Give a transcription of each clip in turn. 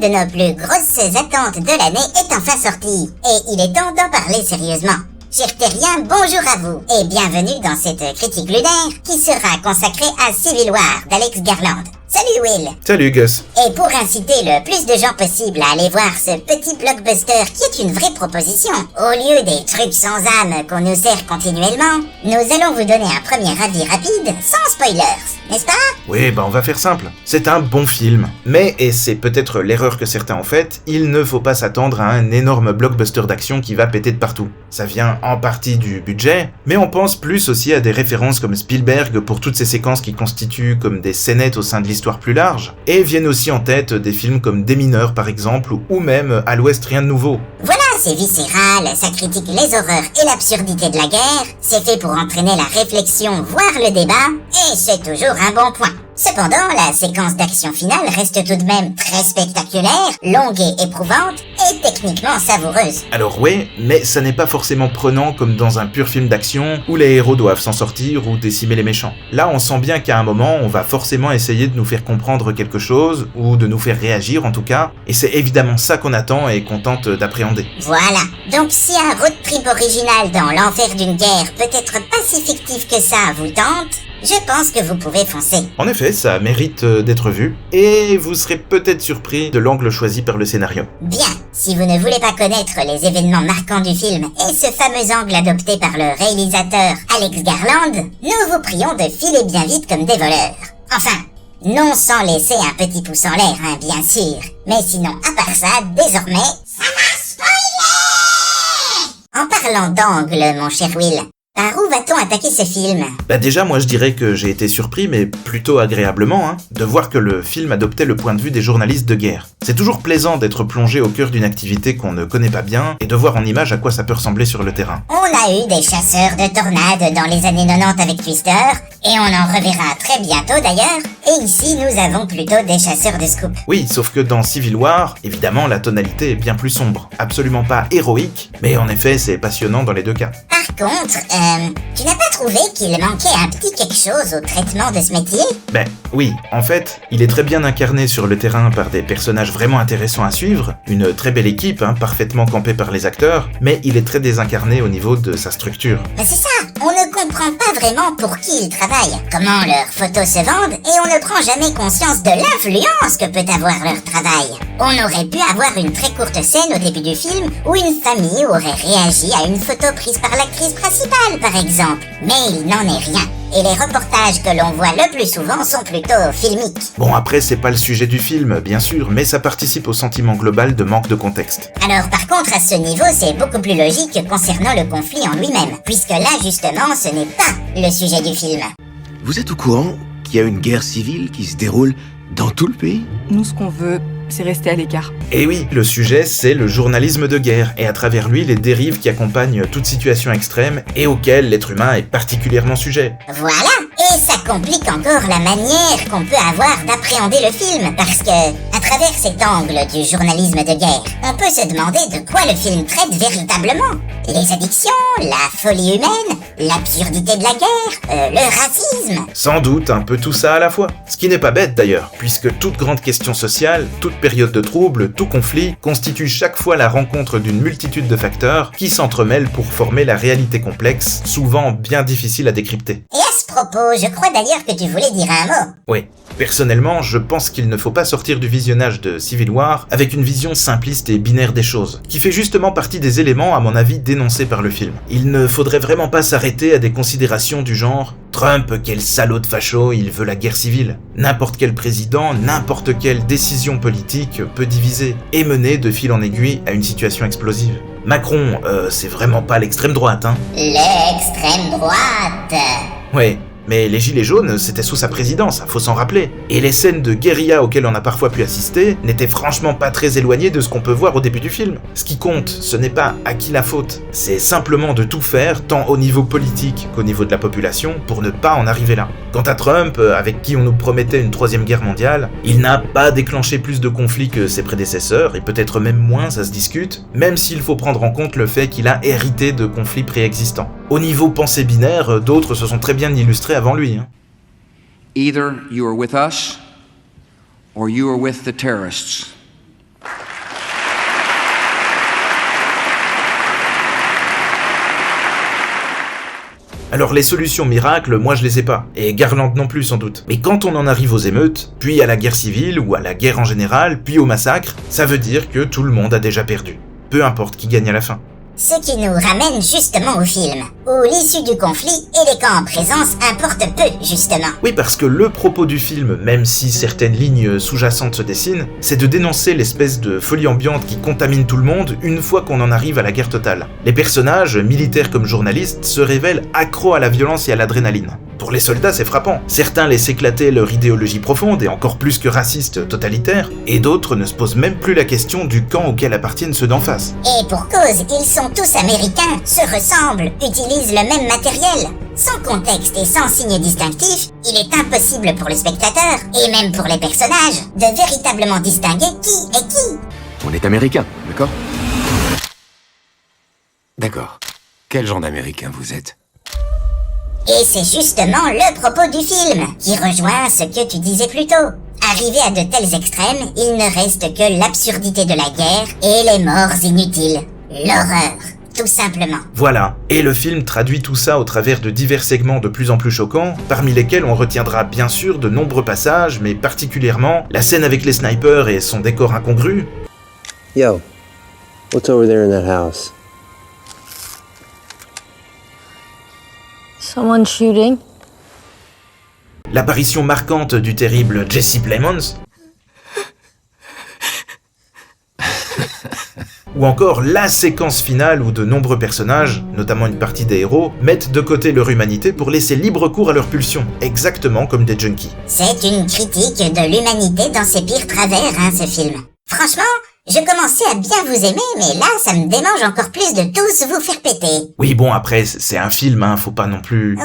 de nos plus grosses attentes de l'année est enfin sorti, et il est temps d'en parler sérieusement. Chers terriens, bonjour à vous, et bienvenue dans cette critique lunaire qui sera consacrée à Civil War d'Alex Garland. Salut Will. Salut Gus. Et pour inciter le plus de gens possible à aller voir ce petit blockbuster qui est une vraie proposition, au lieu des trucs sans âme qu'on nous sert continuellement, nous allons vous donner un premier avis rapide, sans spoilers, n'est-ce pas? Oui, on va faire simple. C'est un bon film. Mais, et c'est peut-être l'erreur que certains ont faite, il ne faut pas s'attendre à un énorme blockbuster d'action qui va péter de partout. Ça vient en partie du budget, mais on pense plus aussi à des références comme Spielberg pour toutes ces séquences qui constituent comme des scénettes au sein de l'histoire plus large, et viennent aussi en tête des films comme Des Mineurs par exemple, ou même À l'Ouest rien de nouveau. Voilà, c'est viscéral, ça critique les horreurs et l'absurdité de la guerre, c'est fait pour entraîner la réflexion, voire le débat, et c'est toujours un bon point. Cependant, la séquence d'action finale reste tout de même très spectaculaire, longue et éprouvante, et techniquement savoureuse. Alors ouais, mais ça n'est pas forcément prenant comme dans un pur film d'action où les héros doivent s'en sortir ou décimer les méchants. Là, on sent bien qu'à un moment, on va forcément essayer de nous faire comprendre quelque chose, ou de nous faire réagir en tout cas, et c'est évidemment ça qu'on attend et qu'on tente d'appréhender. Voilà, donc si un road trip original dans l'enfer d'une guerre peut-être pas si fictif que ça vous tente, je pense que vous pouvez foncer. En effet, ça mérite d'être vu, et vous serez peut-être surpris de l'angle choisi par le scénario. Bien, si vous ne voulez pas connaître les événements marquants du film et ce fameux angle adopté par le réalisateur Alex Garland, nous vous prions de filer bien vite comme des voleurs. Enfin, non sans laisser un petit pouce en l'air, hein, bien sûr. Mais sinon, à part ça, désormais, ça va spoiler! En parlant d'angle, mon cher Will, par où va-t-on attaquer ce film? Déjà, moi je dirais que j'ai été surpris, mais plutôt agréablement, de voir que le film adoptait le point de vue des journalistes de guerre. C'est toujours plaisant d'être plongé au cœur d'une activité qu'on ne connaît pas bien, et de voir en image à quoi ça peut ressembler sur le terrain. On a eu des chasseurs de tornades dans les années 90 avec Twister, et on en reverra très bientôt d'ailleurs, et ici nous avons plutôt des chasseurs de scoop. Oui, sauf que dans Civil War, évidemment la tonalité est bien plus sombre. Absolument pas héroïque, mais en effet c'est passionnant dans les deux cas. Par contre, tu n'as pas trouvé qu'il manquait un petit quelque chose au traitement de ce métier? Oui, en fait, il est très bien incarné sur le terrain par des personnages vraiment intéressants à suivre, une très belle équipe, parfaitement campée par les acteurs, mais il est très désincarné au niveau de sa structure. Mais c'est ça, on ne comprend pas vraiment pour qui ils travaillent, comment leurs photos se vendent, et on ne prend jamais conscience de l'influence que peut avoir leur travail. On aurait pu avoir une très courte scène au début du film où une famille aurait réagi à une photo prise par l'actrice principale, par exemple, mais il n'en est rien. Et les reportages que l'on voit le plus souvent sont plutôt filmiques. Bon, après, c'est pas le sujet du film, bien sûr, mais ça participe au sentiment global de manque de contexte. Alors par contre, à ce niveau, c'est beaucoup plus logique concernant le conflit en lui-même, puisque là, justement, ce n'est pas le sujet du film. Vous êtes au courant qu'il y a une guerre civile qui se déroule dans tout le pays? Nous, ce qu'on veut, c'est rester à l'écart. Et oui, le sujet, c'est le journalisme de guerre, et à travers lui, les dérives qui accompagnent toute situation extrême et auxquelles l'être humain est particulièrement sujet. Voilà, et ça complique encore la manière qu'on peut avoir d'appréhender le film, parce que, à travers cet angle du journalisme de guerre, on peut se demander de quoi le film traite véritablement. Les addictions, la folie humaine, l'absurdité de la guerre, le racisme. Sans doute un peu tout ça à la fois. Ce qui n'est pas bête d'ailleurs, puisque toute grande question sociale, toute période de trouble, tout conflit, constitue chaque fois la rencontre d'une multitude de facteurs qui s'entremêlent pour former la réalité complexe, souvent bien difficile à décrypter. Et à ce propos, je crois d'ailleurs que tu voulais dire un mot. Oui. Personnellement, je pense qu'il ne faut pas sortir du visionnage de Civil War avec une vision simpliste et binaire des choses, qui fait justement partie des éléments, à mon avis, dénoncés par le film. Il ne faudrait vraiment pas s'arrêter à des considérations du genre « Trump, quel salaud de facho, il veut la guerre civile ». N'importe quel président, n'importe quelle décision politique peut diviser et mener de fil en aiguille à une situation explosive. Macron, c'est vraiment pas l'extrême droite, L'extrême droite. Ouais. Mais les gilets jaunes, c'était sous sa présidence, faut s'en rappeler. Et les scènes de guérilla auxquelles on a parfois pu assister n'étaient franchement pas très éloignées de ce qu'on peut voir au début du film. Ce qui compte, ce n'est pas à qui la faute, c'est simplement de tout faire, tant au niveau politique qu'au niveau de la population, pour ne pas en arriver là. Quant à Trump, avec qui on nous promettait une troisième guerre mondiale, il n'a pas déclenché plus de conflits que ses prédécesseurs, et peut-être même moins, ça se discute, même s'il faut prendre en compte le fait qu'il a hérité de conflits préexistants. Au niveau pensée binaire, d'autres se sont très bien illustrés avant lui. Either you are with us or you are with the terrorists. Alors les solutions miracles, moi je les ai pas, et Garland non plus sans doute. Mais quand on en arrive aux émeutes, puis à la guerre civile, ou à la guerre en général, puis au massacre, ça veut dire que tout le monde a déjà perdu. Peu importe qui gagne à la fin. Ce qui nous ramène justement au film, où l'issue du conflit et les camps en présence importent peu, justement. Oui, parce que le propos du film, même si certaines lignes sous-jacentes se dessinent, c'est de dénoncer l'espèce de folie ambiante qui contamine tout le monde une fois qu'on en arrive à la guerre totale. Les personnages, militaires comme journalistes, se révèlent accros à la violence et à l'adrénaline. Pour les soldats, c'est frappant. Certains laissent éclater leur idéologie profonde et encore plus que raciste, totalitaire, et d'autres ne se posent même plus la question du camp auquel appartiennent ceux d'en face. Et pour cause, ils sont tous américains, se ressemblent, utilisent le même matériel. Sans contexte et sans signe distinctif, il est impossible pour le spectateur, et même pour les personnages, de véritablement distinguer qui est qui. On est américain, d'accord? D'accord. Quel genre d'américain vous êtes? Et c'est justement le propos du film, qui rejoint ce que tu disais plus tôt. Arrivé à de tels extrêmes, il ne reste que l'absurdité de la guerre et les morts inutiles. L'horreur, tout simplement. Voilà, et le film traduit tout ça au travers de divers segments de plus en plus choquants, parmi lesquels on retiendra bien sûr de nombreux passages, mais particulièrement la scène avec les snipers et son décor incongru. Yo, what's over there in that house? Someone shooting? L'apparition marquante du terrible Jesse Plemons, ou encore la séquence finale où de nombreux personnages, notamment une partie des héros, mettent de côté leur humanité pour laisser libre cours à leurs pulsions, exactement comme des junkies. C'est une critique de l'humanité dans ses pires travers, ce film. Franchement, je commençais à bien vous aimer, mais là, ça me démange encore plus de tous vous faire péter. Oui, bon, après, c'est un film, faut pas non plus...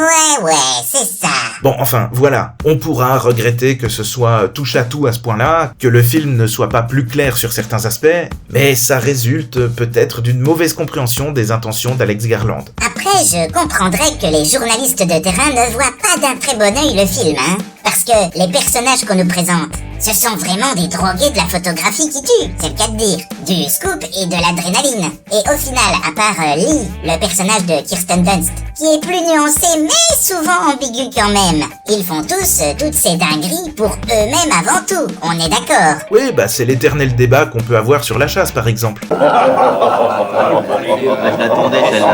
Ouais, c'est ça. Bon, enfin, voilà, on pourra regretter que ce soit touche-à-tout à ce point-là, que le film ne soit pas plus clair sur certains aspects, mais ça résulte peut-être d'une mauvaise compréhension des intentions d'Alex Garland. Après, je comprendrais que les journalistes de terrain ne voient pas d'un très bon œil le film, parce que les personnages qu'on nous présente, ce sont vraiment des drogués de la photographie qui tuent, c'est le cas de dire, du scoop et de l'adrénaline. Et au final, à part Lee, le personnage de Kirsten Dunst, qui est plus nuancé mais souvent ambigu quand même, ils font tous toutes ces dingueries pour eux-mêmes avant tout, on est d'accord. Oui, c'est l'éternel débat qu'on peut avoir sur la chasse, par exemple.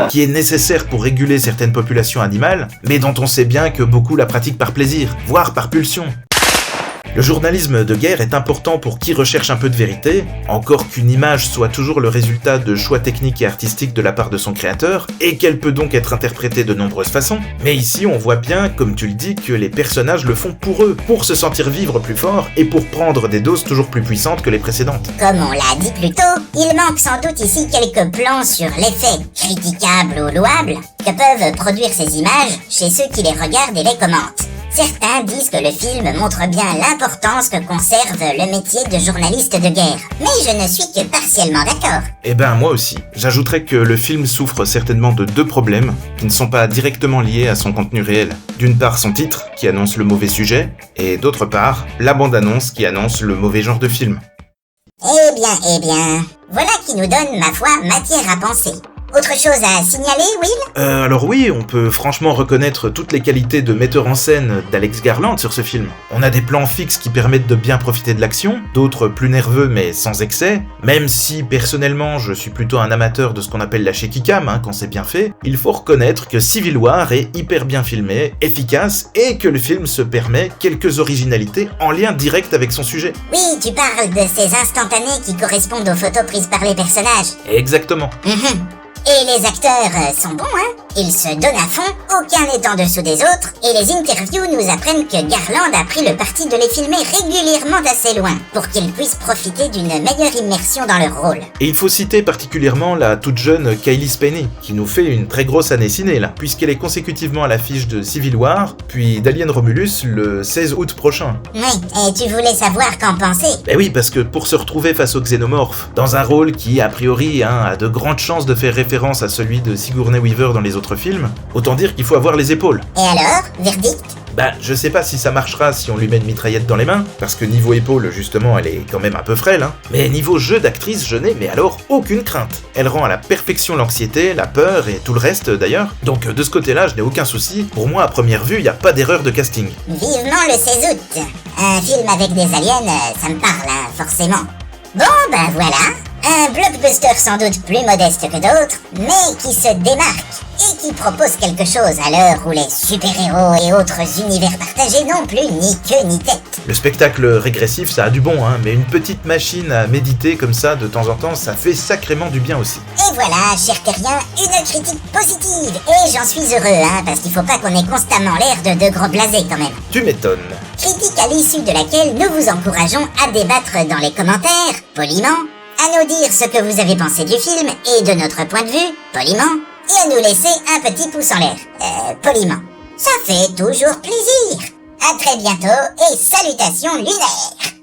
Qui est nécessaire pour réguler certaines populations animales, mais dont on sait bien que beaucoup la pratiquent par plaisir, voire par pulsion. Le journalisme de guerre est important pour qui recherche un peu de vérité, encore qu'une image soit toujours le résultat de choix techniques et artistiques de la part de son créateur, et qu'elle peut donc être interprétée de nombreuses façons. Mais ici, on voit bien, comme tu le dis, que les personnages le font pour eux, pour se sentir vivre plus fort, et pour prendre des doses toujours plus puissantes que les précédentes. Comme on l'a dit plus tôt, il manque sans doute ici quelques plans sur l'effet, critiquable ou louable, que peuvent produire ces images chez ceux qui les regardent et les commentent. Certains disent que le film montre bien l'importance que conserve le métier de journaliste de guerre, mais je ne suis que partiellement d'accord. Eh moi aussi. J'ajouterais que le film souffre certainement de deux problèmes qui ne sont pas directement liés à son contenu réel. D'une part son titre, qui annonce le mauvais sujet, et d'autre part, la bande-annonce qui annonce le mauvais genre de film. Eh bien, voilà qui nous donne, ma foi, matière à penser. Autre chose à signaler, Will? Alors oui, on peut franchement reconnaître toutes les qualités de metteur en scène d'Alex Garland sur ce film. On a des plans fixes qui permettent de bien profiter de l'action, d'autres plus nerveux mais sans excès, même si personnellement je suis plutôt un amateur de ce qu'on appelle la shaky cam, quand c'est bien fait, il faut reconnaître que Civil War est hyper bien filmé, efficace, et que le film se permet quelques originalités en lien direct avec son sujet. Oui, tu parles de ces instantanés qui correspondent aux photos prises par les personnages. Exactement. Et les acteurs sont bons, Ils se donnent à fond, aucun n'est en dessous des autres, et les interviews nous apprennent que Garland a pris le parti de les filmer régulièrement d'assez loin, pour qu'ils puissent profiter d'une meilleure immersion dans leur rôle. Et il faut citer particulièrement la toute jeune Cailee Spaeny, qui nous fait une très grosse année ciné là, puisqu'elle est consécutivement à l'affiche de Civil War, puis d'Alien Romulus le 16 août prochain. Oui, et tu voulais savoir qu'en penser? Oui, parce que pour se retrouver face aux xénomorphes, dans un rôle qui, a priori, a de grandes chances de faire référence à celui de Sigourney Weaver dans les autres films, autant dire qu'il faut avoir les épaules. Et alors, verdict? Bah, je sais pas si ça marchera si on lui met une mitraillette dans les mains, parce que niveau épaule, justement, elle est quand même un peu frêle, hein. Mais niveau jeu d'actrice, je n'ai mais alors aucune crainte. Elle rend à la perfection l'anxiété, la peur et tout le reste d'ailleurs. Donc de ce côté-là, je n'ai aucun souci. Pour moi, à première vue, y a pas d'erreur de casting. Vivement le 16 août. Un film avec des aliens, ça me parle, hein, forcément. Bon, ben voilà. Un blockbuster sans doute plus modeste que d'autres, mais qui se démarque et qui propose quelque chose à l'heure où les super-héros et autres univers partagés n'ont plus ni queue ni tête. Le spectacle régressif, ça a du bon, hein, mais une petite machine à méditer comme ça de temps en temps, ça fait sacrément du bien aussi. Et voilà, cher terrien, une critique positive. Et j'en suis heureux, hein, parce qu'il faut pas qu'on ait constamment l'air de deux gros blasés quand même. Tu m'étonnes. Critique à l'issue de laquelle nous vous encourageons à débattre dans les commentaires, poliment, à nous dire ce que vous avez pensé du film et de notre point de vue, poliment, et à nous laisser un petit pouce en l'air, poliment. Ça fait toujours plaisir. À très bientôt et salutations lunaires.